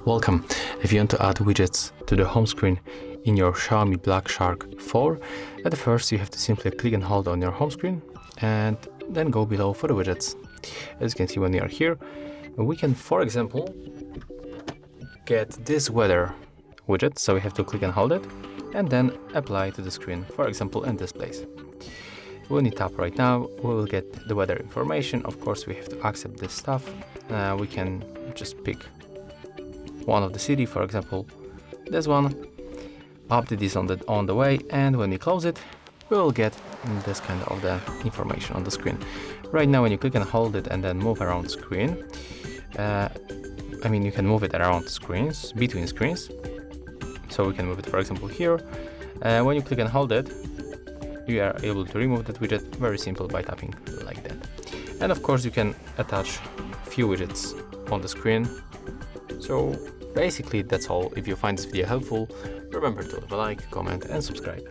Welcome. If you want to add widgets to the home screen in your XIAOMI Black Shark 4, at first you have to simply click and hold on your home screen and then go below for the widgets. As you can see, when we are here, we can, for example, get this weather widget. So we have to click and hold it and then apply to the screen, for example, in this place. When we tap right now, we will get the weather information. Of course, we have to accept this stuff. We can just pick one of the city, for example, this one. Update is on the way, and when we close it, we will get this kind of the information on the screen. Right now, when you click and hold it and then move around screen, you can move it around screens, between screens. So we can move it, for example, here. When you click and hold it, you are able to remove that widget, very simple, by tapping like that. And of course, you can attach few widgets on the screen. So basically that's all. If you find this video helpful, remember to leave a like, comment and subscribe.